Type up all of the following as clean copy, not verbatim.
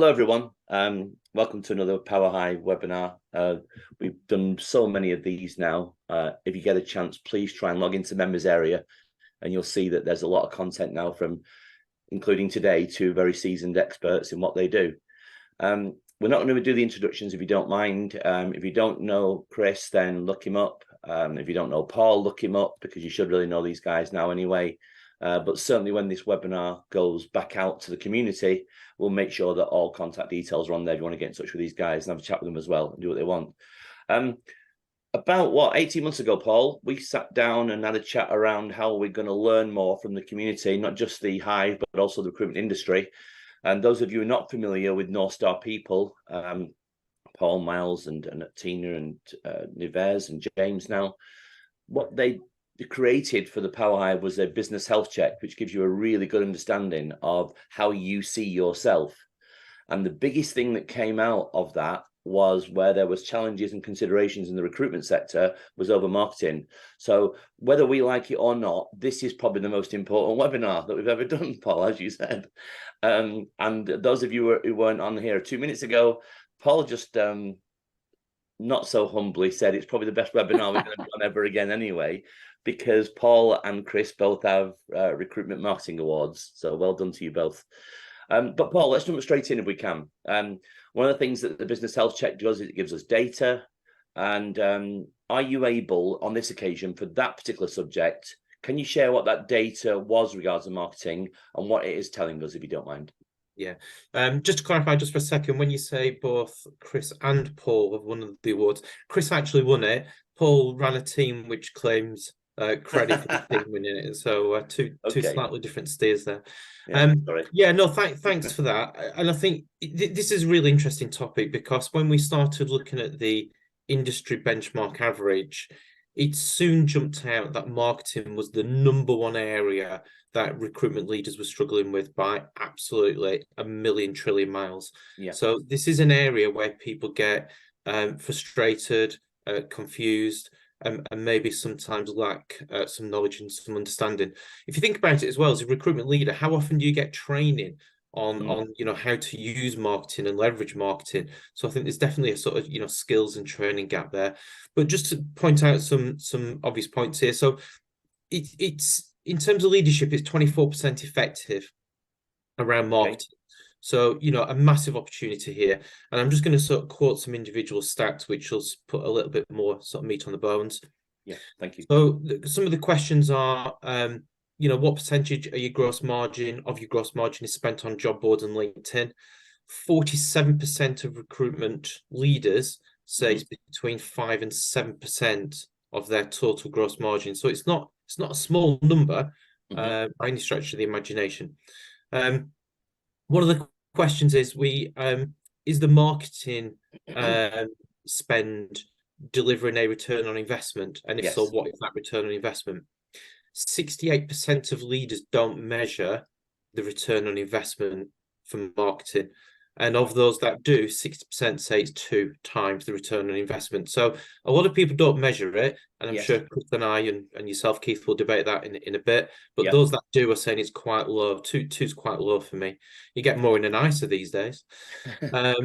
Hello, everyone. Welcome to another Power High webinar. We've done so many of these now. If you get a chance, please try and log into members area, and you'll see that there's a lot of content now from, including today, to very seasoned experts in what they do. We're not going to do the introductions if you don't mind. If you don't know Chris, then look him up. If you don't know Paul, look him up, because you should really know these guys now anyway. But certainly when this webinar goes back out to the community, we'll make sure that all contact details are on there if you want to get in touch with these guys and have a chat with them as well and do what they want. About 18 months ago, Paul, we sat down and had a chat around how we're going to learn more from the community, not just the Hive, but also the recruitment industry. And those of you who are not familiar with North Star people, Paul, Miles, and Tina, and Nives, and James now, what they created for the Power Hive was a business health check, which gives you a really good understanding of how you see yourself. And the biggest thing that came out of that was where there was challenges and considerations in the recruitment sector was over marketing. So whether we like it or not, this is probably the most important webinar that we've ever done, Paul, as you said. And those of you who weren't on here 2 minutes ago, Paul just not so humbly said it's probably the best webinar we're going to do ever again anyway, because Paul and Chris both have recruitment marketing awards. So well done to you both. But Paul, let's jump straight in if we can. One of the things that the business health check does is it gives us data. And are you able on this occasion for that particular subject, can you share what that data was regards to marketing and what it is telling us, if you don't mind? Yeah, just to clarify just for a second, when you say both Chris and Paul have won the awards, Chris actually won it. Paul ran a team which claims credit for the team winning it. So two slightly different steers there. Thanks for that. And I think this is a really interesting topic, because when we started looking at the industry benchmark average, it soon jumped out that marketing was the #1 area that recruitment leaders were struggling with by absolutely a million trillion miles. Yeah. So this is an area where people get frustrated, confused, and maybe sometimes lack some knowledge and some understanding. If you think about it as well, as a recruitment leader, how often do you get training on how to use marketing and leverage marketing? So I think there's definitely a sort of skills and training gap there. But just to point out some obvious points here. So it's in terms of leadership, it's 24% effective around marketing. Okay. So, a massive opportunity here. And I'm just going to sort of quote some individual stats, which will put a little bit more sort of meat on the bones. Yeah, thank you. So some of the questions are, what percentage of your gross margin is spent on job boards and LinkedIn? 47% of recruitment leaders say it's between 5 and 7% of their total gross margin. So it's not a small number by any stretch of the imagination. One of the questions is is the marketing spend delivering a return on investment? And if so, what is that return on investment? 68% of leaders don't measure the return on investment from marketing. And of those that do, 60% say it's 2 times the return on investment. So a lot of people don't measure it. And I'm sure Chris and I and yourself, Keith, will debate that in a bit. But those that do are saying it's quite low. Two's quite low for me. You get more in an ISA these days. Very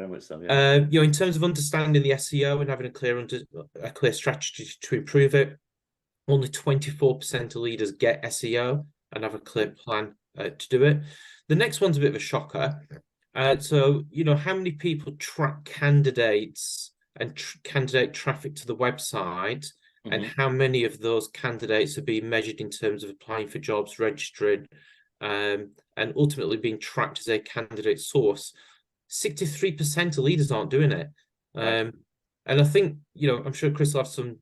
much so, yeah. In terms of understanding the SEO and having a clear strategy to improve it, only 24% of leaders get SEO and have a clear plan to do it. The next one's a bit of a shocker. So, how many people track candidates and candidate traffic to the website, and how many of those candidates are being measured in terms of applying for jobs, registering, and ultimately being tracked as a candidate source? 63% of leaders aren't doing it. And I think, I'm sure Chris will have some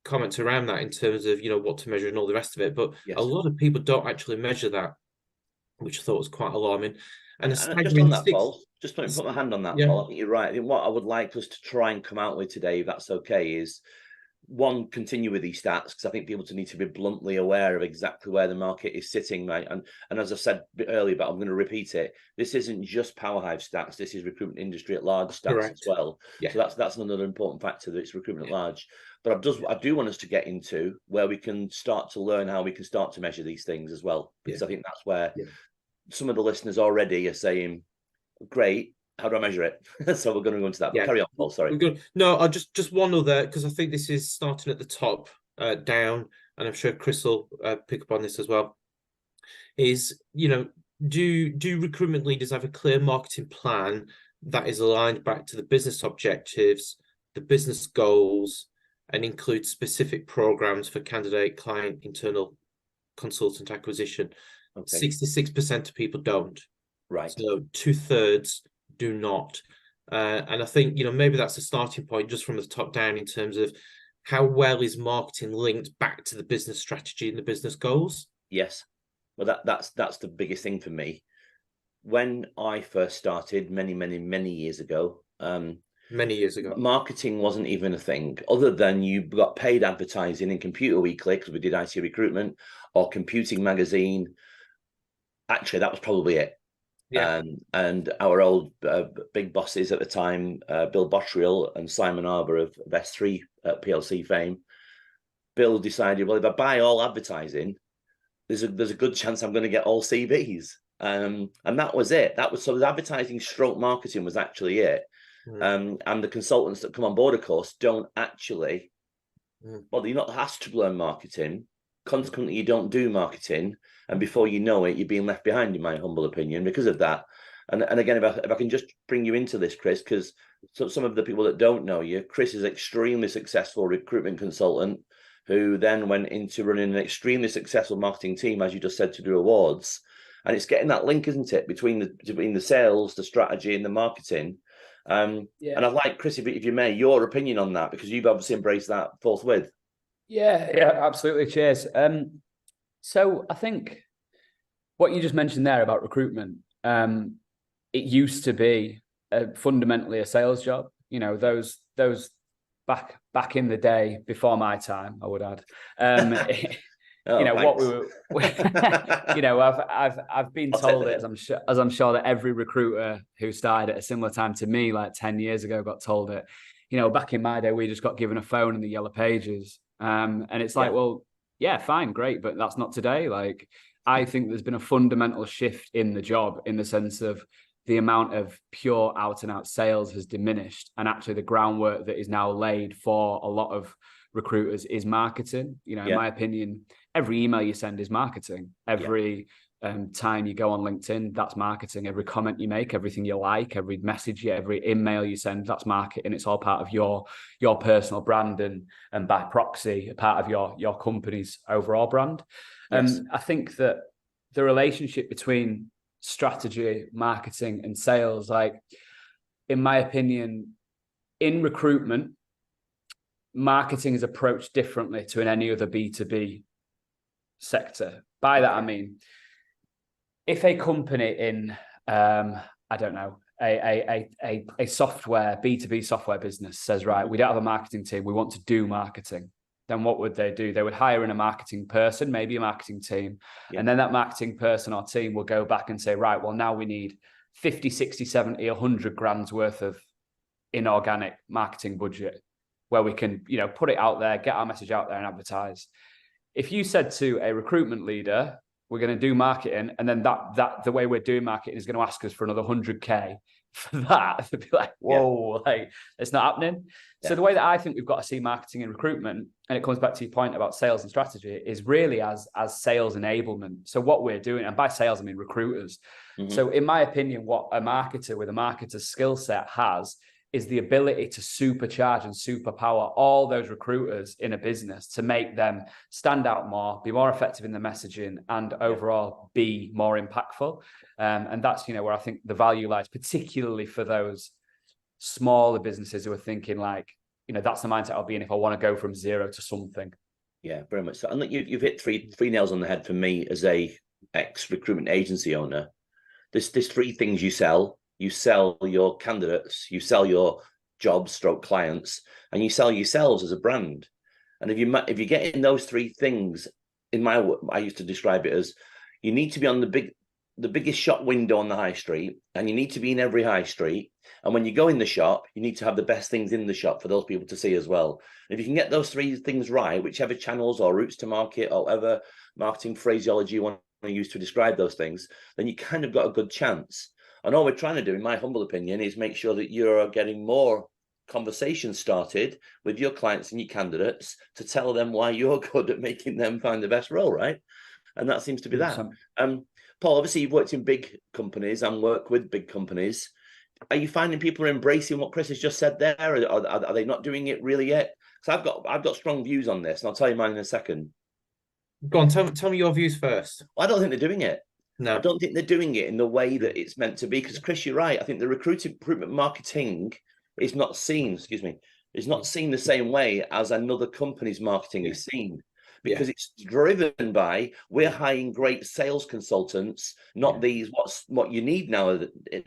comments around that in terms of, what to measure and all the rest of it. But a lot of people don't actually measure that, which I thought was quite alarming. And just on that, Paul, just let me put my hand on that, Paul. I think you're right. I think what I would like us to try and come out with today, if that's okay, is one, continue with these stats, because I think people need to be bluntly aware of exactly where the market is sitting, right? And as I said earlier, but I'm going to repeat it, this isn't just Power Hive stats, this is recruitment industry at large stats as well. Yeah. So that's another important factor, that it's recruitment at large. But I do want us to get into where we can start to learn how we can start to measure these things as well, because I think that's where some of the listeners already are saying, great, how do I measure it? So we're going to go into that. But Yeah. carry on, Paul. Sorry. We're good. No, I'll just one other, because I think this is starting at the top down, and I'm sure Chris will pick up on this as well. Is, do recruitment leaders have a clear marketing plan that is aligned back to the business objectives, the business goals, and include specific programs for candidate, client, internal consultant acquisition? Okay. 66% of people don't. Right. So 2/3 do not. And I think, maybe that's a starting point just from the top down in terms of how well is marketing linked back to the business strategy and the business goals? Yes. Well, that's the biggest thing for me. When I first started many years ago, Many years ago, marketing wasn't even a thing, other than you got paid advertising in Computer Weekly, because we did IT recruitment, or Computing Magazine. Actually, that was probably it. yeah, And our old big bosses at the time, Bill Bottrill and Simon Arbor of S3 PLC fame, Bill decided, well, if I buy all advertising, there's a good chance I'm going to get all CVs. And that was it. That was, so the advertising stroke marketing was actually it. And the consultants that come on board, of course, don't actually, well, you're not asked to learn marketing. Consequently, you don't do marketing. And before you know it, you're being left behind, in my humble opinion, because of that. And again, if I can just bring you into this, Chris, because some of the people that don't know you, Chris is an extremely successful recruitment consultant who then went into running an extremely successful marketing team, as you just said, to do awards. And it's getting that link, isn't it, between the sales, the strategy, and the marketing. And I'd like, Chris, if you may, your opinion on that, because you've obviously embraced that forthwith. Yeah, absolutely. Cheers. So I think what you just mentioned there about recruitment, it used to be fundamentally a sales job. Those back in the day, before my time, I would add. What we were, I've been told it, as I'm sure that every recruiter who started at a similar time to me, like 10 years ago, got told it. Back in my day, we just got given a phone and the yellow pages. And it's like, well, yeah, fine, great, but that's not today. Like, I think there's been a fundamental shift in the job, in the sense of the amount of pure out and out sales has diminished. And actually the groundwork that is now laid for a lot of recruiters is marketing. In my opinion, every email you send is marketing. Every time you go on LinkedIn, that's marketing. Every comment you make, everything you like, every message, every email you send, that's marketing. It's all part of your personal brand and by proxy, a part of your company's overall brand. Yes. I think that the relationship between strategy, marketing, and sales, like, in my opinion, in recruitment, marketing is approached differently to in any other B2B sector. By that, I mean, if a company in, I don't know, a software, B2B software business says, right, we don't have a marketing team, we want to do marketing, then what would they do? They would hire in a marketing person, maybe a marketing team. Yeah. And then that marketing person or team will go back and say, right, well, now we need 50, 60, 70, 100 grand's worth of inorganic marketing budget where we can, put it out there, get our message out there and advertise. If you said to a recruitment leader, we're going to do marketing, and then that the way we're doing marketing is going to ask us for another 100K for that, they'd be like, whoa, like, it's not happening. Yeah. So the way that I think we've got to see marketing and recruitment, and it comes back to your point about sales and strategy, is really as sales enablement. So what we're doing, and by sales, I mean recruiters. Mm-hmm. So in my opinion, what a marketer with a marketer's skill set has is the ability to supercharge and superpower all those recruiters in a business to make them stand out more, be more effective in the messaging, and overall be more impactful. And that's, where I think the value lies, particularly for those smaller businesses who are thinking like, that's the mindset I'll be in if I want to go from zero to something. Yeah, very much so. And you've hit three nails on the head for me as a ex-recruitment agency owner. There's three things you sell. You sell your candidates, you sell your jobs, stroke clients, and you sell yourselves as a brand. And if you're getting those three things, I used to describe it as, you need to be on the biggest shop window on the high street, and you need to be in every high street. And when you go in the shop, you need to have the best things in the shop for those people to see as well. And if you can get those three things right, whichever channels or routes to market or whatever marketing phraseology you want to use to describe those things, then you kind of got a good chance. And all we're trying to do, in my humble opinion, is make sure that you're getting more conversations started with your clients and your candidates to tell them why you're good at making them find the best role, right? And that seems to be that. Paul, obviously you've worked in big companies and work with big companies. Are you finding people are embracing what Chris has just said there? Or are they not doing it really yet? Because I've got strong views on this, and I'll tell you mine in a second. Go on, tell me your views first. Well, I don't think they're doing it. No, I don't think they're doing it in the way that it's meant to be. Because Chris, you're right. I think the recruitment marketing is not seen. Excuse me, is not seen the same way as another company's marketing is seen. Because it's driven by we're hiring great sales consultants, not these. What you need now.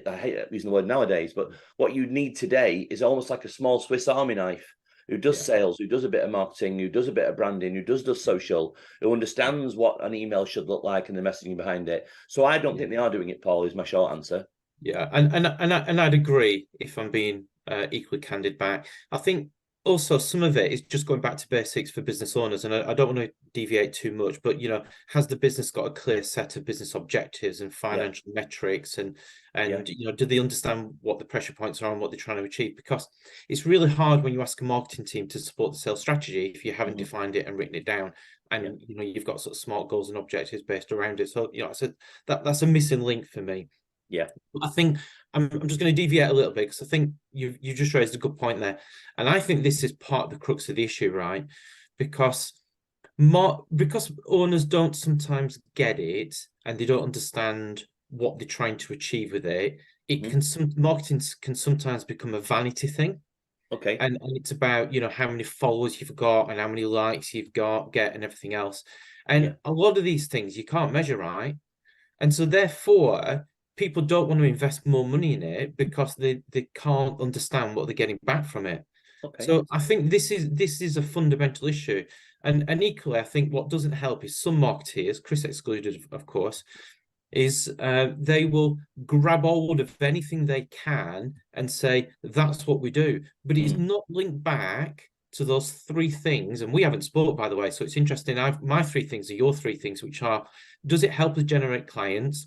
I hate using the word nowadays, but what you need today is almost like a small Swiss Army knife who does sales, who does a bit of marketing, who does a bit of branding, who does social, who understands what an email should look like and the messaging behind it. So I don't think they are doing it, Paul, is my short answer. Yeah, and I'd agree if I'm being equally candid back. I think also some of it is just going back to basics for business owners, and I don't want to deviate too much, but has the business got a clear set of business objectives and financial metrics, and do they understand what the pressure points are and what they're trying to achieve? Because it's really hard when you ask a marketing team to support the sales strategy if you haven't defined it and written it down, and you've got sort of smart goals and objectives based around it. So that's a missing link for me. Yeah, I think I'm just going to deviate a little bit because I think you just raised a good point there, and I think this is part of the crux of the issue, right? Because owners don't sometimes get it and they don't understand what they're trying to achieve with it. Marketing can sometimes become a vanity thing. Okay, and it's about how many followers you've got and how many likes you've get and everything else, and a lot of these things you can't measure, right? And so therefore people don't want to invest more money in it because they can't understand what they're getting back from it. Okay. So I think this is a fundamental issue. And equally, I think what doesn't help is some marketeers, Chris excluded, of course, is they will grab hold of anything they can and say, that's what we do. But it's not linked back to those three things. And we haven't spoke, by the way. So it's interesting. My three things are your three things, which are, does it help us generate clients?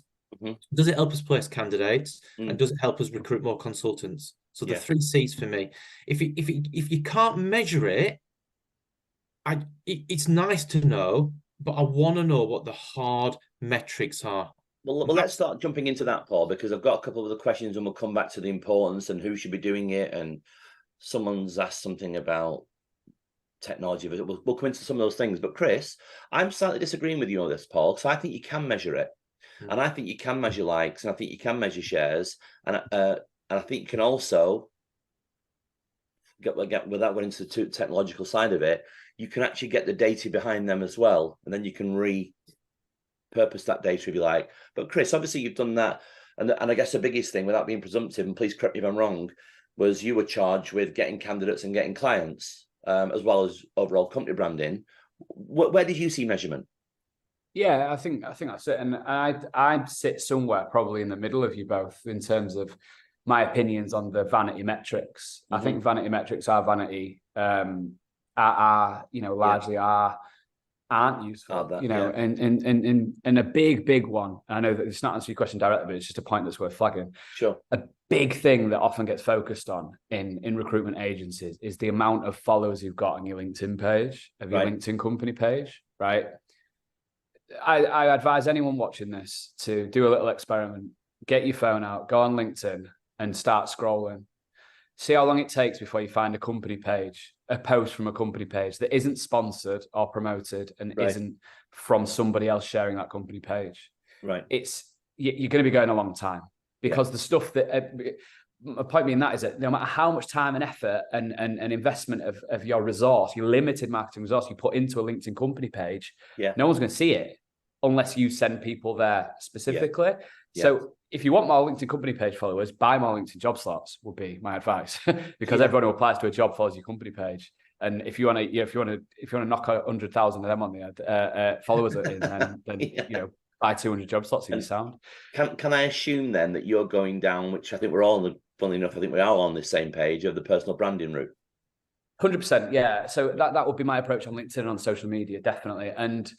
Does it help us place candidates? And does it help us recruit more consultants? So the three C's for me. If you can't measure it, it's nice to know, but I want to know what the hard metrics are. Well, let's start jumping into that, Paul, because I've got a couple of other questions and we'll come back to the importance and who should be doing it. And someone's asked something about technology. We'll come into some of those things. But Chris, I'm slightly disagreeing with you on this, Paul, because I think you can measure it. And I think you can measure likes, and I think you can measure shares, and I think you can also without going into the technological side of it, you can actually get the data behind them as well, and then you can repurpose that data if you like. But Chris, obviously you've done that, and I guess the biggest thing, without being presumptive, and please correct me if I'm wrong, was you were charged with getting candidates and getting clients, as well as overall company branding. Where did you see measurement? Yeah, I think that's it, and I'd sit somewhere probably in the middle of you both in terms of my opinions on the vanity metrics. I think vanity metrics are vanity, largely aren't useful, and a big one. I know that it's not answering your question directly, but it's just a point that's worth flagging. Sure. A big thing that often gets focused on in recruitment agencies is the amount of followers you've got on your LinkedIn page, of your LinkedIn company page, right? I advise anyone watching this to do a little experiment. Get your phone out, go on LinkedIn and start scrolling. See how long it takes before you find a company page, a post from a company page that isn't sponsored or promoted and isn't from somebody else sharing that company page. Right. You're going to be going a long time because the stuff that... my point being that is that no matter how much time and effort and investment of your resource, your limited marketing resource you put into a LinkedIn company page, no one's going to see it unless you send people there specifically. So if you want more LinkedIn company page followers, buy more LinkedIn job slots would be my advice, because everyone who applies to a job follows your company page. And if you want to knock 100,000 of them on the followers in, then buy 200 job slots if you sound. Can I assume then that you're going down, which I think we're all, funnily enough, I think we are on the same page of the personal branding route? 100%, yeah. So that would be my approach on LinkedIn and on social media, definitely. And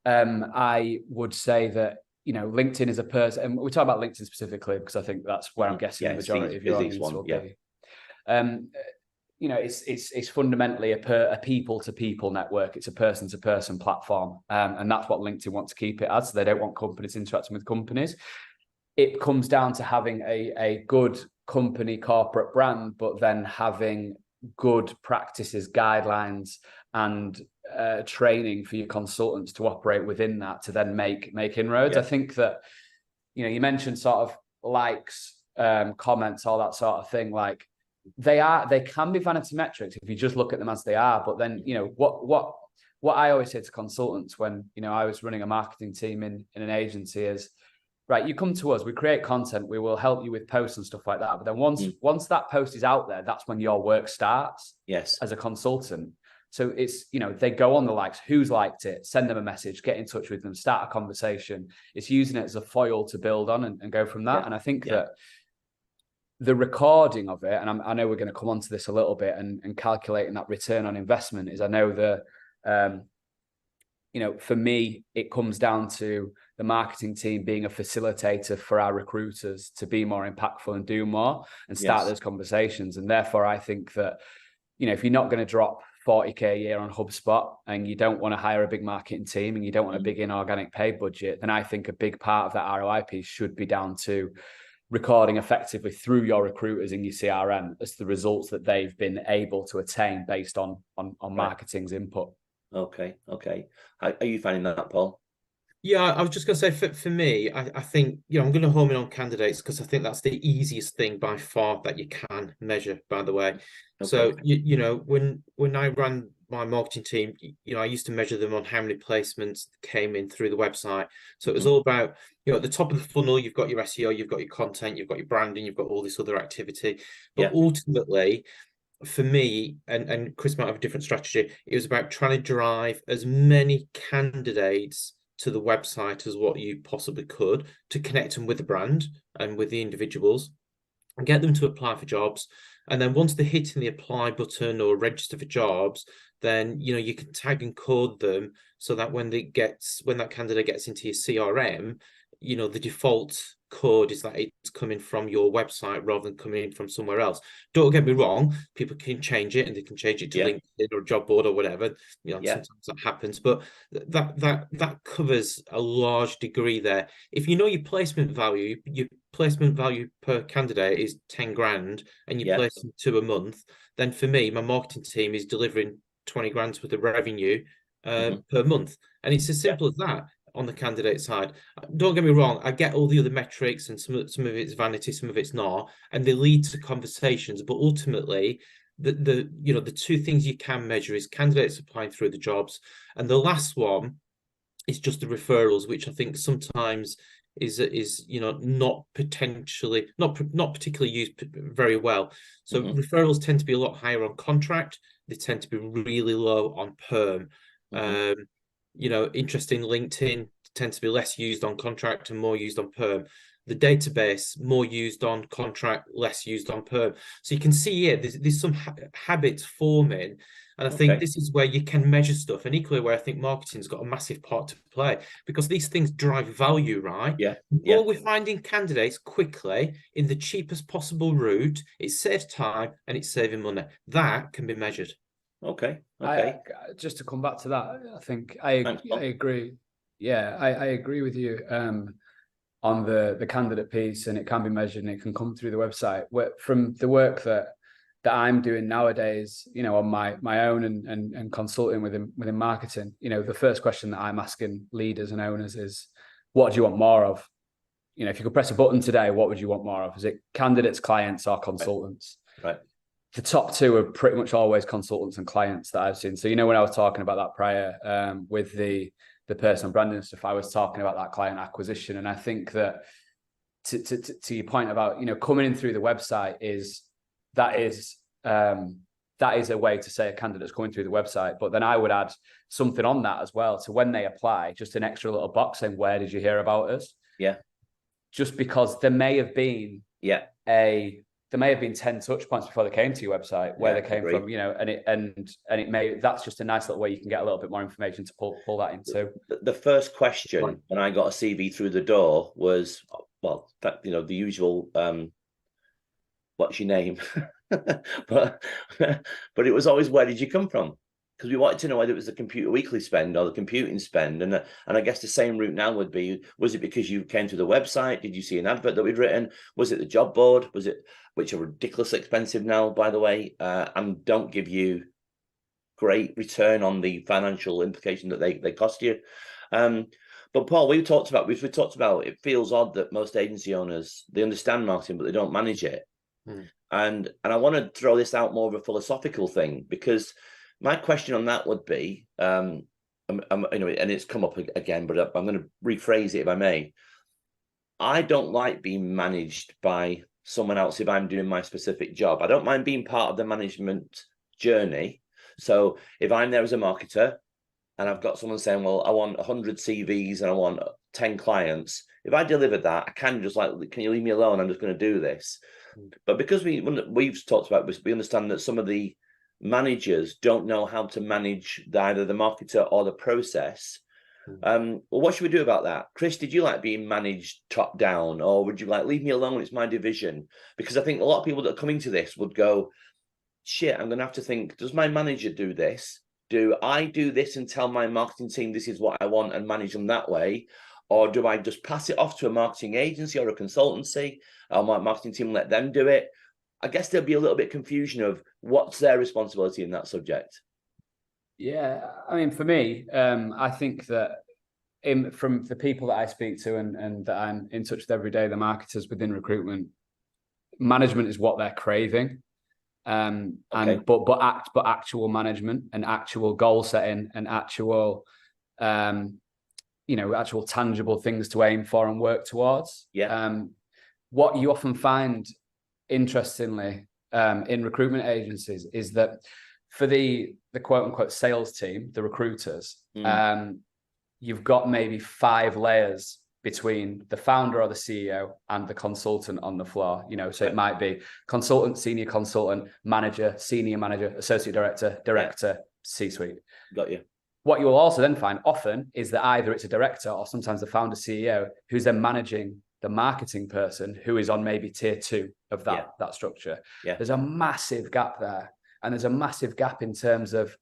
I would say that LinkedIn is a person, and we talk about LinkedIn specifically because I think that's where I'm guessing the majority of your audience will be. It's fundamentally a people-to-people network. It's a person-to-person platform, and that's what LinkedIn want to keep it as. So they don't want companies interacting with companies. It comes down to having a good company corporate brand, but then having good practices, guidelines, and training for your consultants to operate within that to then make inroads. I think that, you mentioned sort of likes, comments, all that sort of thing. Like they can be vanity metrics if you just look at them as they are. But then, what I always say to consultants when, I was running a marketing team in an agency is, right, you come to us, we create content, we will help you with posts and stuff like that. But then once that post is out there, that's when your work starts. Yes. As a consultant. So it's, they go on the likes, who's liked it, send them a message, get in touch with them, start a conversation. It's using it as a foil to build on and go from that. And I think that the recording of it, and I know we're going to come on to this a little bit, and calculating that return on investment is, I know that, for me, it comes down to the marketing team being a facilitator for our recruiters to be more impactful and do more and start those conversations. And therefore, I think that, if you're not going to drop 40K a year on HubSpot and you don't want to hire a big marketing team and you don't want a big inorganic paid budget, then I think a big part of that ROI piece should be down to recording effectively through your recruiters in your CRM as the results that they've been able to attain based on marketing's input. Okay. How are you finding that, Paul? Yeah, I was just going to say, for me, I think, I'm going to home in on candidates because I think that's the easiest thing by far that you can measure, by the way. Okay. So, when I ran my marketing team, I used to measure them on how many placements came in through the website. So it was all about, at the top of the funnel, you've got your SEO, you've got your content, you've got your branding, you've got all this other activity. But ultimately, for me, and Chris might have a different strategy, it was about trying to drive as many candidates to the website as what you possibly could to connect them with the brand and with the individuals and get them to apply for jobs. And then once they're hitting the apply button or register for jobs, then you can tag and code them so that when that candidate gets into your CRM, the default code is that it's coming from your website rather than coming in from somewhere else. Don't get me wrong, people can change it and they can change it to LinkedIn or a job board or whatever. Sometimes that happens, but that covers a large degree there. If your placement value per candidate is 10 grand and you place them to a month, then for me, my marketing team is delivering 20 grand worth of revenue per month. And it's as simple as that. On the candidate side, don't get me wrong, I get all the other metrics and some of it's vanity, some of it's not, and they lead to conversations. But ultimately, the two things you can measure is candidates applying through the jobs, and the last one is just the referrals, which I think sometimes is not particularly used very well. So referrals tend to be a lot higher on contract. They tend to be really low on perm. Interesting, LinkedIn tends to be less used on contract and more used on perm. The database, more used on contract, less used on perm. So you can see here, there's some habits forming. And I think this is where you can measure stuff. And equally where I think marketing's got a massive part to play because these things drive value, right? Or we're finding candidates quickly in the cheapest possible route. It saves time and it's saving money. That can be measured. Okay. Just to come back to that, I think I agree. Yeah, I agree with you on the candidate piece, and it can be measured and it can come through the website. From the work that I'm doing nowadays, on my own and consulting within marketing, the first question that I'm asking leaders and owners is, what do you want more of? If you could press a button today, what would you want more of? Is it candidates, clients, or consultants? Right. The top two are pretty much always consultants and clients that I've seen. So, when I was talking about that prior with the personal branding stuff, I was talking about that client acquisition. And I think that to your point about, coming in through the website is a way to say a candidate's coming through the website. But then I would add something on that as well. So when they apply, just an extra little box saying, where did you hear about us? Yeah. Just because there may have been there may have been 10 touch points before they came to your website, where they came from, and it may, that's just a nice little way you can get a little bit more information to pull that into. The first question when I got a CV through the door was, well, the usual, what's your name? but it was always, where did you come from? Because we wanted to know whether it was the Computer Weekly spend or the computing spend. And I guess the same route now would be, was it because you came to the website? Did you see an advert that we'd written? Was it the job board? Was it, which are ridiculously expensive now, by the way, and don't give you great return on the financial implication that they cost you. But Paul, we talked about it feels odd that most agency owners, they understand marketing, but they don't manage it. And I want to throw this out more of a philosophical thing, because my question on that would be, and it's come up again, but I'm going to rephrase it if I may. I don't like being managed by someone else if I'm doing my specific job. I don't mind being part of the management journey. So if I'm there as a marketer and I've got someone saying, well, I want 100 CVs and I want 10 clients, if I deliver that, I can just can you leave me alone? I'm just going to do this. But because we've talked about this, we understand that some of the managers don't know how to manage either the marketer or the process. Well, what should we do about that? Chris, did you like being managed top down, or would you leave me alone? It's my division. Because I think a lot of people that are coming to this would go, shit, I'm going to have to think, does my manager do this? Do I do this and tell my marketing team this is what I want and manage them that way? Or do I just pass it off to a marketing agency or a consultancy? Or my marketing team let them do it? I guess there'll be a little bit of confusion of what's their responsibility in that subject. Yeah, I mean, for me, I think that from the people that I speak to and that I'm in touch with every day, the marketers within recruitment, management is what they're craving. Okay. But actual management and actual goal setting and actual actual tangible things to aim for and work towards. What you often find, interestingly, in recruitment agencies is that for the quote unquote sales team, the recruiters, you've got maybe 5 layers between the founder or the CEO and the consultant on the floor. So it might be consultant, senior consultant, manager, senior manager, associate director, C-suite. Got you. What you will also then find often is that either it's a director or sometimes the founder, CEO, who's then managing the marketing person who is on maybe tier 2 of that structure. There's a massive gap there. And there's a massive gap in terms of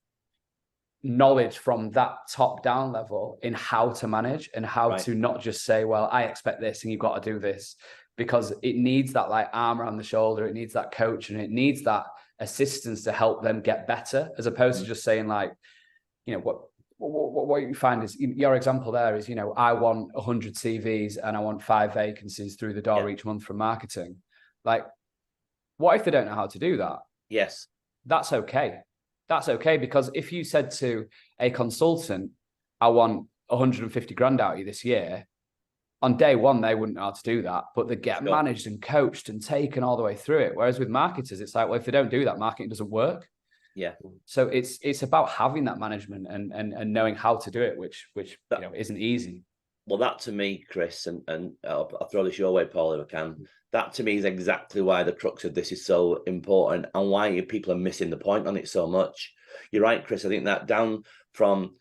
knowledge from that top down level in how to manage and how to not just say, well, I expect this and you've got to do this, because it needs that arm around the shoulder. It needs that coach and it needs that assistance to help them get better, as opposed to just saying what you find is, your example there is, I want 100 CVs and I want 5 vacancies through the door each month from marketing. What if they don't know how to do that? Yes. That's okay. That's okay, because if you said to a consultant, I want 150 grand out of you this year, on day one, they wouldn't know how to do that, but they get managed and coached and taken all the way through it. Whereas with marketers, it's well, if they don't do that, marketing doesn't work. Yeah. So it's about having that management and knowing how to do it, which isn't easy. Well, that to me, Chris, and I'll throw this your way, Paul, if I can. That to me is exactly why the crux of this is so important and why people are missing the point on it so much. You're right, Chris. I think that down from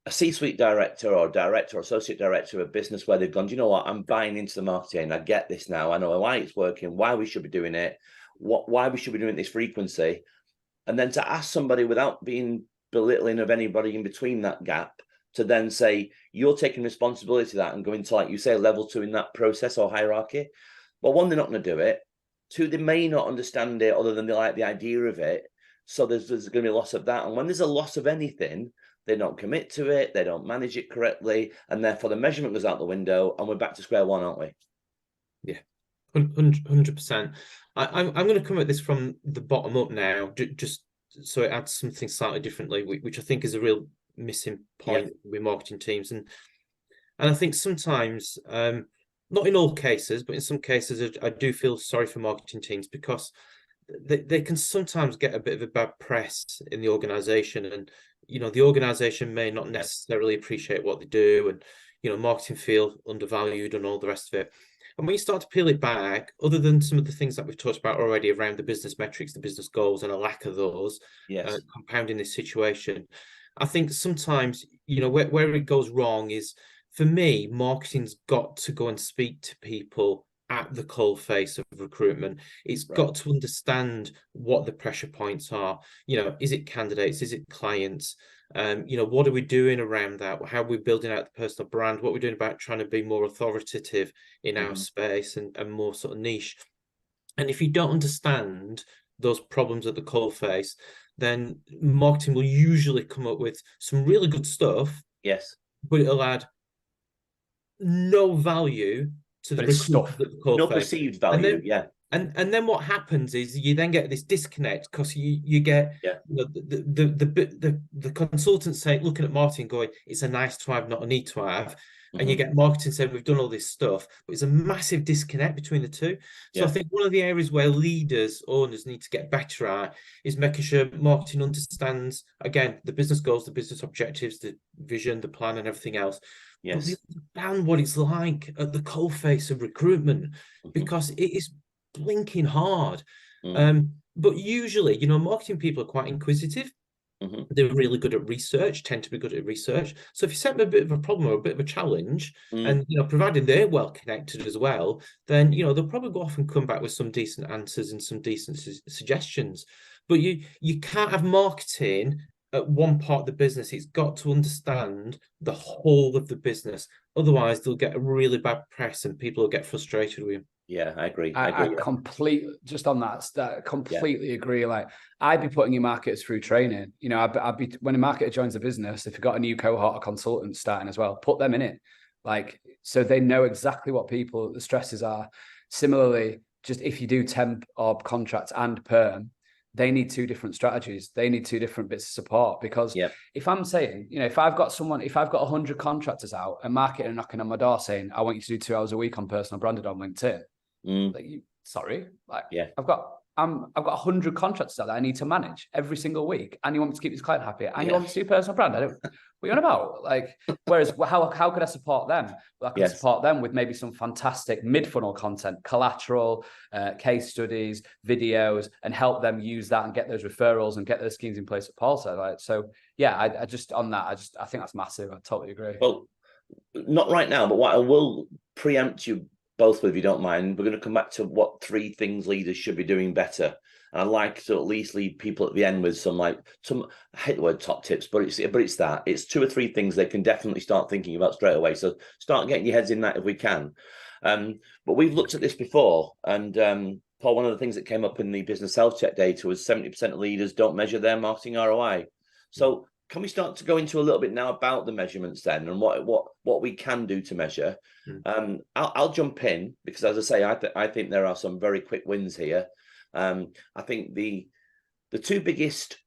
a C-suite director or associate director of a business where they've gone, do you know what? I'm buying into the marketing. I get this now. I know why it's working, why we should be doing it, why we should be doing this frequency. And then to ask somebody without being belittling of anybody in between that gap, to then say, you're taking responsibility to that and going to, like you say, level 2 in that process or hierarchy. Well, one, they're not going to do it. 2, they may not understand it other than they like the idea of it. So there's going to be a loss of that. And when there's a loss of anything, they don't commit to it, they don't manage it correctly, and therefore the measurement goes out the window and we're back to square one, aren't we? Yeah, 100%. I'm going to come at this from the bottom up now, just so it adds something slightly differently, which I think is a real missing point with marketing teams. And I think sometimes, not in all cases, but in some cases, I do feel sorry for marketing teams, because they can sometimes get a bit of a bad press in the organization, and the organization may not necessarily appreciate what they do, and marketing feel undervalued and all the rest of it. And when you start to peel it back, other than some of the things that we've talked about already around the business metrics, the business goals, and a lack of those, Yes. compounding this situation, I think sometimes, where it goes wrong is, for me, marketing's got to go and speak to people at the coalface of recruitment. It's got to understand what the pressure points are. Is it candidates? Is it clients? What are we doing around that? How are we building out the personal brand? What we're doing about trying to be more authoritative in our space and more sort of niche. And if you don't understand those problems at the coalface, then marketing will usually come up with some really good stuff. Yes. But it'll add no value to the stuff. No perceived value. And then what happens is you then get this disconnect, because you get the consultants say, looking at marketing, going, it's a nice to have, not a need to have. And you get marketing saying, we've done all this stuff, but it's a massive disconnect between the two. So I think one of the areas where leaders, owners need to get better at is making sure marketing understands, again, the business goals, the business objectives, the vision, the plan, and everything else. But they understand what it's like at the coalface of recruitment, because it is blinking hard. But usually, marketing people are quite inquisitive. They're really good at research, tend to be good at research. So if you set them a bit of a problem or a bit of a challenge, and providing they're well connected as well, then they'll probably go off and come back with some decent answers and some decent suggestions. But you can't have marketing at one part of the business. It's got to understand the whole of the business. Otherwise, they'll get a really bad press and people will get frustrated with them. Yeah, I agree. I completely, just on that, completely agree. Like, I'd be putting your marketers through training. I'd be, when a marketer joins a business, if you've got a new cohort of consultants starting as well, put them in it. Like, so they know exactly what the stresses are. Similarly, just if you do temp or contract and perm, they need two different strategies. They need two different bits of support, because if I'm saying, if I've got 100 contractors out, a marketer knocking on my door saying, I want you to do 2 hours a week on personal branded on LinkedIn. I've got 100 contractors out that I need to manage every single week, and you want me to keep this client happy, and you want me to do personal brand. What are you on about? Like, whereas how could I support them? Well, I can support them with maybe some fantastic mid-funnel content, collateral, case studies, videos, and help them use that and get those referrals and get those schemes in place that Paul said. Like, so yeah, I just on that, I think that's massive. I totally agree. Well, not right now, but what I will preempt you both with, if you don't mind, we're going to come back to what 3 things leaders should be doing better. And I'd like to at least leave people at the end with some, I hate the word top tips, but it's 2 or 3 things they can definitely start thinking about straight away. So start getting your heads in that if we can. But we've looked at this before, and Paul, one of the things that came up in the business health check data was 70% of leaders don't measure their marketing ROI. So can we start to go into a little bit now about the measurements then, and what we can do to measure? I'll jump in, because as I say, I think there are some very quick wins here. I think the two biggest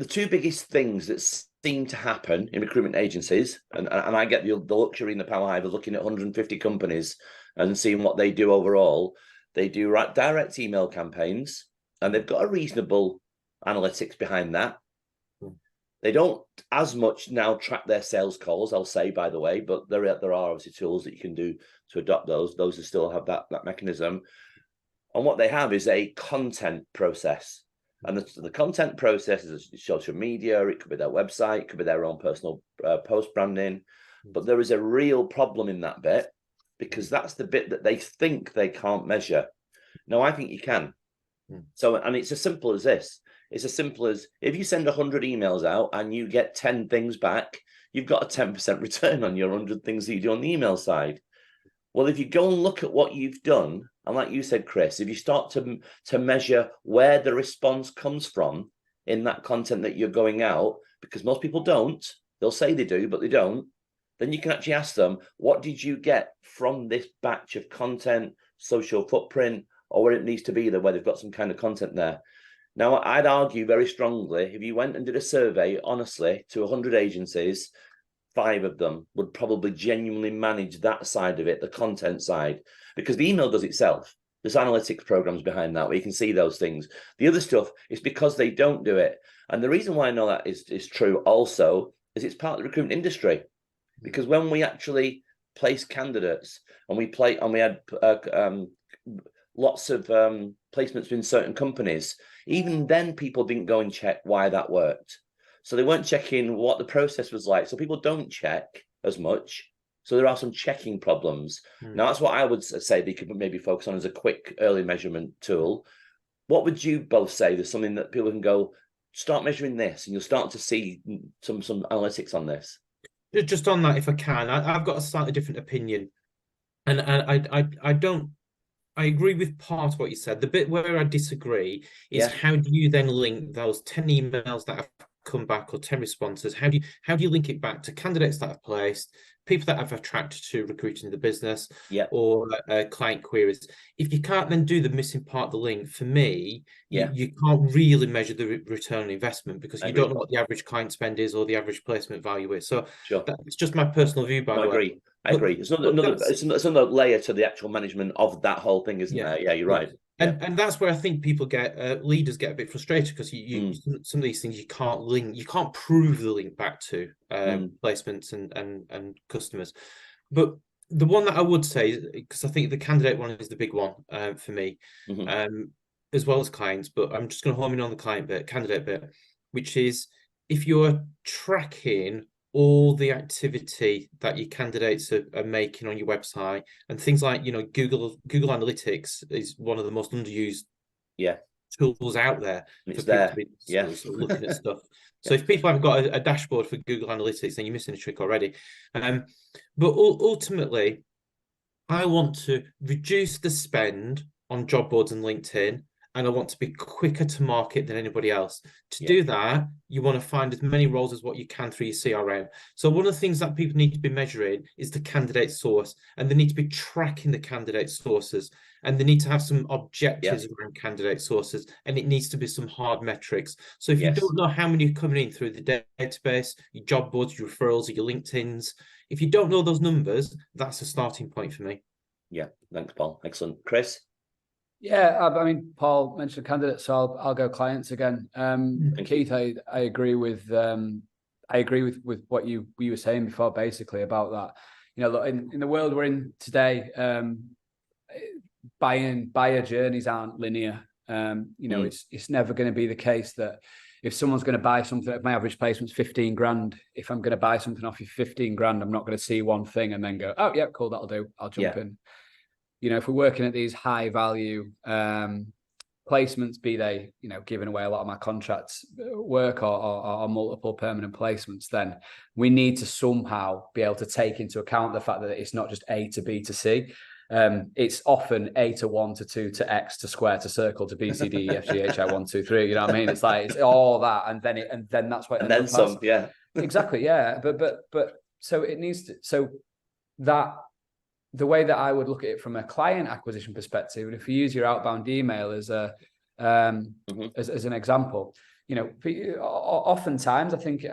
things that seem to happen in recruitment agencies, and I get the luxury in the power hive of looking at 150 companies and seeing what they do overall. They do direct email campaigns, and they've got a reasonable analytics behind that. They don't as much now track their sales calls, I'll say, by the way, but there are obviously tools that you can do to adopt those who still have that mechanism. And what they have is a content process. And the content process is social media, it could be their website, it could be their own personal post branding. But there is a real problem in that bit, because that's the bit that they think they can't measure. No, I think you can. So, and it's as simple as this. It's as simple as, if you send 100 emails out and you get 10 things back, you've got a 10% return on your 100 things that you do on the email side. Well, if you go and look at what you've done, and like you said, Chris, if you start to measure where the response comes from in that content that you're going out, because most people don't, they'll say they do, but they don't, then you can actually ask them, what did you get from this batch of content, social footprint, or where it needs to be there, where they've got some kind of content there. Now, I'd argue very strongly, if you went and did a survey, honestly, to 100 agencies, 5 of them would probably genuinely manage that side of it, the content side, because the email does itself. There's analytics programs behind that where you can see those things. The other stuff is because they don't do it. And the reason why I know that is true also is it's part of the recruitment industry. Because when we actually place candidates and we had lots of placements in certain companies. Even then, people didn't go and check why that worked. So they weren't checking what the process was like. So people don't check as much. So there are some checking problems. Now, that's what I would say they could maybe focus on as a quick early measurement tool. What would you both say? There's something that people can go, start measuring this, and you'll start to see some analytics on this. Just on that, if I can, I've got a slightly different opinion. And I don't, I agree with part of what you said. The bit where I disagree is how do you then link those 10 emails that have come back or 10 responses? How do you link it back to candidates that have placed, people that have attracted to recruiting the business, or client queries? If you can't then do the missing part of the link, for me, you can't really measure the return on investment, because you don't know what the average client spend is or the average placement value is. So it's just my personal view, by the way. I agree. It's another layer to the actual management of that whole thing, isn't there? Yeah, you're right. And that's where I think people leaders get a bit frustrated, because some of these things you can't link, you can't prove the link back to placements and customers. But the one that I would say, because I think the candidate one is the big one for me, as well as clients, but I'm just going to home in on the candidate bit, which is if you're tracking all the activity that your candidates are making on your website, and things like, Google Analytics is one of the most underused tools out there for people to be looking at stuff. So if people haven't got a dashboard for Google Analytics, then you're missing a trick already. But ultimately, I want to reduce the spend on job boards and LinkedIn, and I want to be quicker to market than anybody else. To do that, you want to find as many roles as what you can through your CRM. So one of the things that people need to be measuring is the candidate source, and they need to be tracking the candidate sources, and they need to have some objectives around candidate sources, and it needs to be some hard metrics. So if you don't know how many are coming in through the database, your job boards, your referrals, your LinkedIn's, if you don't know those numbers, that's a starting point for me. Yeah, thanks, Paul. Excellent. Chris? Yeah, I mean, Paul mentioned candidates, so I'll go clients again. Keith, I agree with what you were saying before, basically, about that. Look, in the world we're in today, buyer journeys aren't linear. It's never going to be the case that if someone's going to buy something, if my average placement's 15 grand, if I'm going to buy something off you 15 grand, I'm not going to see one thing and then go, oh yeah, cool, that'll do, I'll jump in. If we're working at these high value placements, be they, giving away a lot of my contracts work or multiple permanent placements, then we need to somehow be able to take into account the fact that it's not just A to B to C. It's often A to 1 to 2 to X to square to circle to B, C, D, E, F, G, H, I, 1, 2, 3. You know what I mean? It's like, it's all that. And then that's what, and then some, exactly. Yeah. But so it needs to, so that, the way that I would look at it from a client acquisition perspective, and if you use your outbound email as as an example, oftentimes I think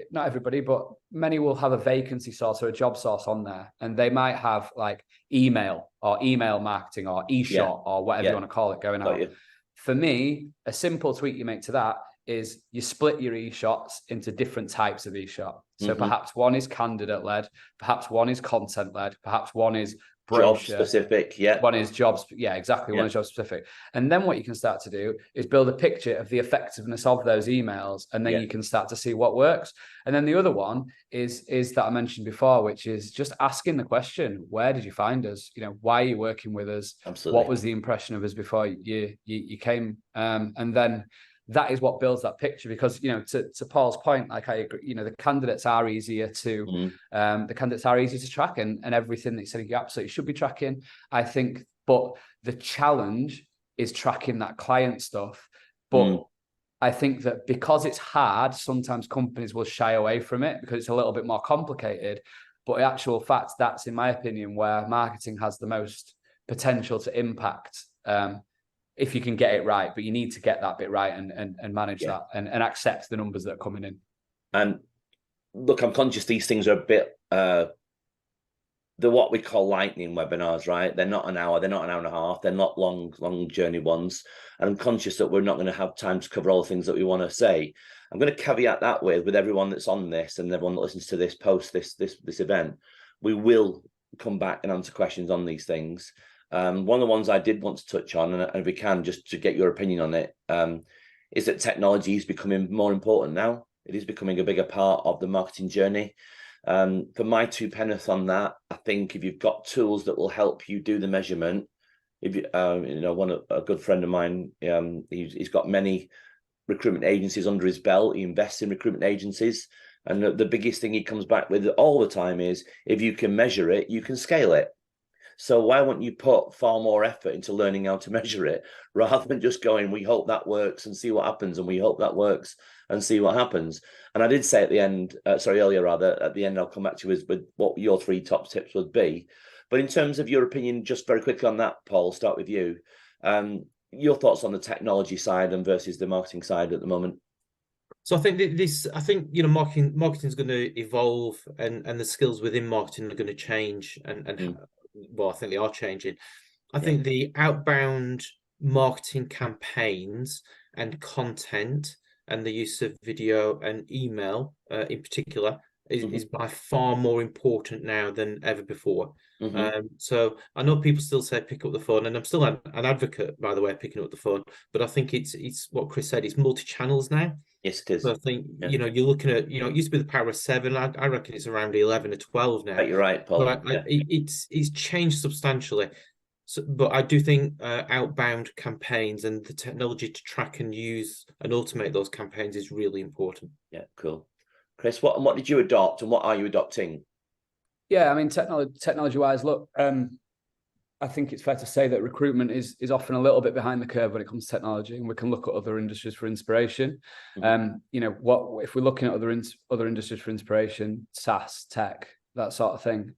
not everybody, but many will have a vacancy source or a job source on there, and they might have like email or email marketing or e-shot or whatever you want to call it going out. For me, a simple tweak you make to that is you split your e-shots into different types of e-shot. So perhaps one is candidate led, perhaps one is content led, perhaps one is job specific. One is jobs. Yeah, exactly. One is job specific. And then what you can start to do is build a picture of the effectiveness of those emails. And then you can start to see what works. And then the other one is that I mentioned before, which is just asking the question, where did you find us? Why are you working with us? Absolutely. What was the impression of us before you came? And then that is what builds that picture, because, to Paul's point, like I agree, the candidates are easier to, track, and everything that you said you absolutely should be tracking, I think. But the challenge is tracking that client stuff. But I think that because it's hard, sometimes companies will shy away from it because it's a little bit more complicated. But in actual fact, that's, in my opinion, where marketing has the most potential to impact. If you can get it right, but you need to get that bit right and manage that and accept the numbers that are coming in. And look, I'm conscious these things are a bit, they're what we call lightning webinars, right? They're not an hour, they're not an hour and a half, they're not long journey ones. And I'm conscious that we're not going to have time to cover all the things that we want to say. I'm going to caveat that with everyone that's on this and everyone that listens to this post, this event, we will come back and answer questions on these things. One of the ones I did want to touch on, and if we can, just to get your opinion on it, is that technology is becoming more important now. It is becoming a bigger part of the marketing journey. For my 2 pence on that, I think if you've got tools that will help you do the measurement, if you, a good friend of mine, he's got many recruitment agencies under his belt. He invests in recruitment agencies, and the biggest thing he comes back with all the time is, if you can measure it, you can scale it. So why won't you put far more effort into learning how to measure it, rather than just going, we hope that works and see what happens, and we hope that works and see what happens. And I did say at the end, earlier rather, at the end, I'll come back to you with what your 3 top tips would be. But in terms of your opinion, just very quickly on that, Paul, start with you. Your thoughts on the technology side and versus the marketing side at the moment. So I think marketing is going to evolve, and the skills within marketing are going to change, and well, I think they are changing. I think the outbound marketing campaigns and content and the use of video and email in particular is by far more important now than ever before. So I know people still say pick up the phone, and I'm still an advocate, by the way, of picking up the phone, but I think it's what Chris said, it's multi-channels now. Yes, it is. So I think, you're looking at, it used to be the power of 7. I reckon it's around 11 or 12 now. You're right, Paul. But it's changed substantially. So, but I do think outbound campaigns and the technology to track and use and automate those campaigns is really important. Yeah, cool. Chris, what did you adopt, and what are you adopting? Yeah, I mean, technology-wise, look, I think it's fair to say that recruitment is often a little bit behind the curve when it comes to technology, and we can look at other industries for inspiration. What if we're looking at other industries for inspiration, SaaS, tech, that sort of thing.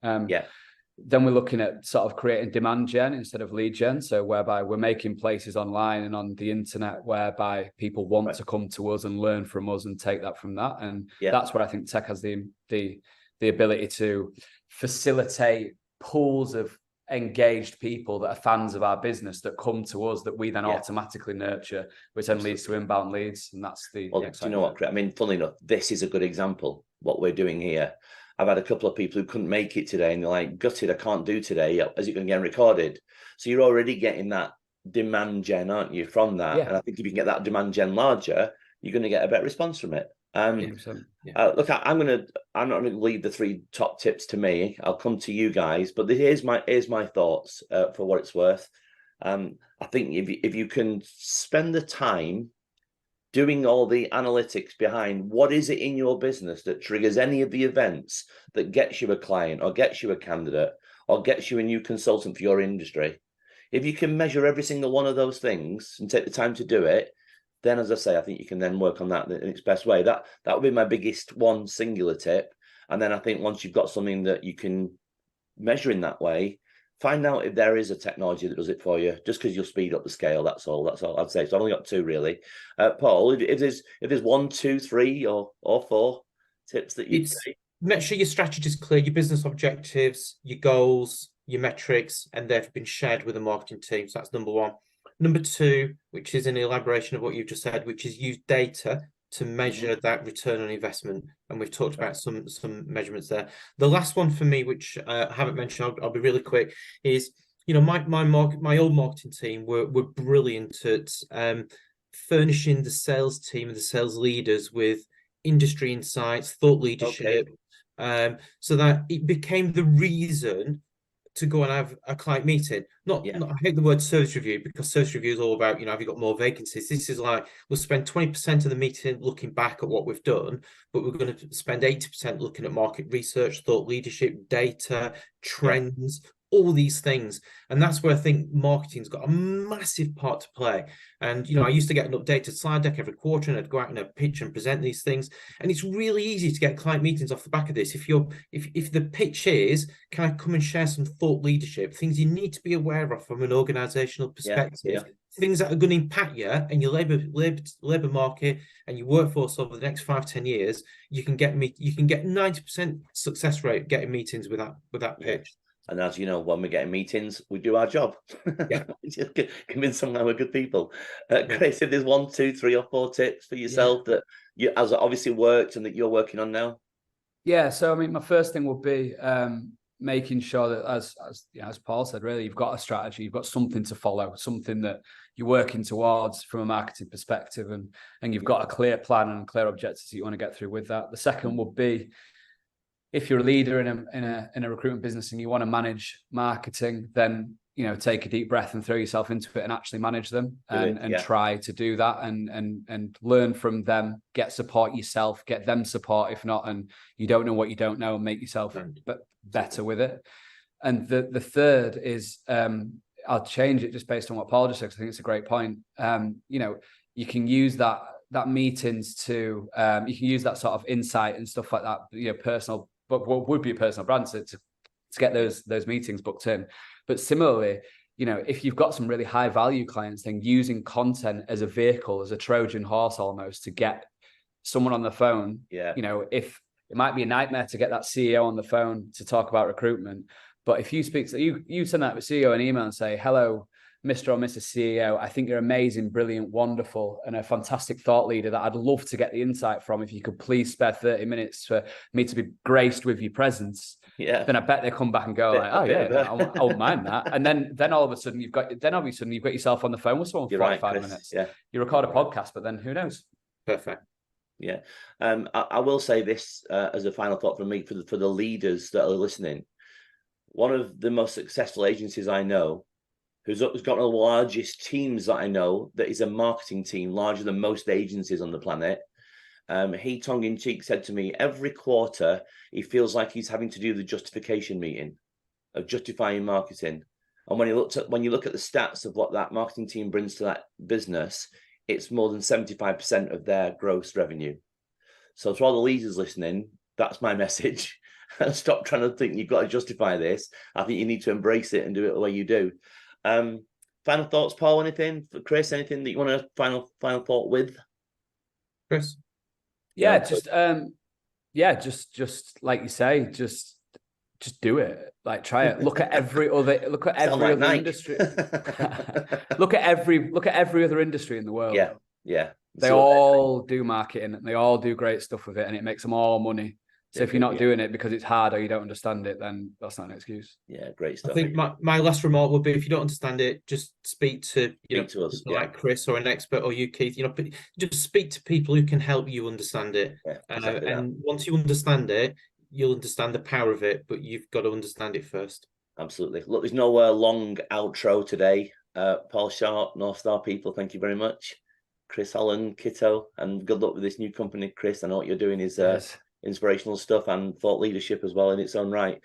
Then we're looking at sort of creating demand gen instead of lead gen. So whereby we're making places online and on the internet whereby people want to come to us and learn from us and take that from that. And that's where I think tech has the ability to facilitate pools of engaged people that are fans of our business that come to us, that we then automatically nurture, which then leads to inbound leads. And that's the do you know what, Chris? I mean, funnily enough, this is a good example what we're doing here. I've had a couple of people who couldn't make it today, and they're like, gutted, I can't do today. Is it going to get recorded? So you're already getting that demand gen, aren't you, from that? And I think if you can get that demand gen larger, you're going to get a better response from it. Look, I'm not going to leave the 3 top tips to me. I'll come to you guys, but here's my thoughts for what it's worth. I think if you can spend the time doing all the analytics behind what is it in your business that triggers any of the events that gets you a client or gets you a candidate or gets you a new consultant for your industry, if you can measure every single one of those things and take the time to do it, then, as I say, I think you can then work on that in its best way. That would be my biggest one singular tip. And then I think once you've got something that you can measure in that way, find out if there is a technology that does it for you, just because you'll speed up the scale. That's all I'd say. So I've only got 2 really. Paul, if there's 1, 2, 3 or 4 tips that you say. Make sure your strategy is clear, your business objectives, your goals, your metrics, and they've been shared with the marketing team. So that's number 1. Number 2, which is an elaboration of what you've just said, which is use data to measure that return on investment. And we've talked about some measurements there. The last one for me, which I haven't mentioned, I'll be really quick, is, my old marketing team were brilliant at furnishing the sales team and the sales leaders with industry insights, thought leadership, so that it became the reason to go and have a client meeting. I hate the word service review, because service review is all about, have you got more vacancies? This is like, we'll spend 20% of the meeting looking back at what we've done, but we're going to spend 80% looking at market research, thought leadership, data, trends, all these things. And that's where I think marketing's got a massive part to play. And, I used to get an updated slide deck every quarter, and I'd go out and I'd pitch and present these things. And it's really easy to get client meetings off the back of this. If the pitch is, can I come and share some thought leadership, things you need to be aware of from an organizational perspective, things that are going to impact you and your labor market and your workforce over the next 5-10 years, you can get 90% success rate getting meetings with that pitch. And as you know, when we're getting meetings, we do our job. Just convince them that we're good people. Chris, if there's 1, 2, 3 or 4 tips for yourself that you has obviously worked and that you're working on now. Yeah, so I mean, my first thing would be making sure that, as Paul said, really, you've got a strategy, you've got something to follow, something that you're working towards from a marketing perspective, and you've got a clear plan and clear objectives that you want to get through with that. The second would be, if you're a leader in a recruitment business and you want to manage marketing, then take a deep breath and throw yourself into it and actually manage them, and try to do that, and learn from them, get support yourself, get them support if not, and you don't know what you don't know, and make yourself better with it. And the third is, I'll change it just based on what Paul just said, because I think it's a great point. You can use that meetings to, you can use that sort of insight and stuff like that, personal, but what would be a personal brand to get those meetings booked in. But similarly, if you've got some really high value clients, then using content as a vehicle, as a Trojan horse almost, to get someone on the phone. If it might be a nightmare to get that CEO on the phone to talk about recruitment, but if you speak to you send that CEO an email and say, hello, Mr. or Mrs. CEO, I think you're amazing, brilliant, wonderful, and a fantastic thought leader that I'd love to get the insight from. If you could please spare 30 minutes for me to be graced with your presence, then I bet they come back and go like, oh yeah, I won't mind that. And then all of a sudden you've got yourself on the phone with someone for 45 minutes. Yeah. You record a podcast, but then who knows? Perfect. Yeah. I will say this as a final thought from me for the leaders that are listening. One of the most successful agencies I know, who's got one of the largest teams that I know, that is a marketing team larger than most agencies on the planet. He tongue-in-cheek said to me, every quarter he feels like he's having to do the justification meeting of justifying marketing. And when you look at the stats of what that marketing team brings to that business, it's more than 75% of their gross revenue. So to all the leaders listening, that's my message. Stop trying to think you've got to justify this. I think you need to embrace it and do it the way you do. Final thoughts, Paul? Anything for Chris? Anything that you want to final thought with, Chris? Just like you say, just do it. Like, try it. Look at every other industry. look at every other industry in the world. Yeah. They all do marketing. They all do great stuff with it, and it makes them all money. So if you're not doing it because it's hard or you don't understand it, then that's not an excuse. Yeah, great stuff. I think my last remark would be, if you don't understand it, just speak to us, like Chris or an expert, or you, Keith. Just speak to people who can help you understand it. And once you understand it, you'll understand the power of it. But you've got to understand it first. Absolutely. Look, there's no long outro today. Paul Sharp, North Star people, thank you very much. Chris Allen, Kitto, and good luck with this new company, Chris. I know what you're doing is inspirational stuff and thought leadership as well in its own right.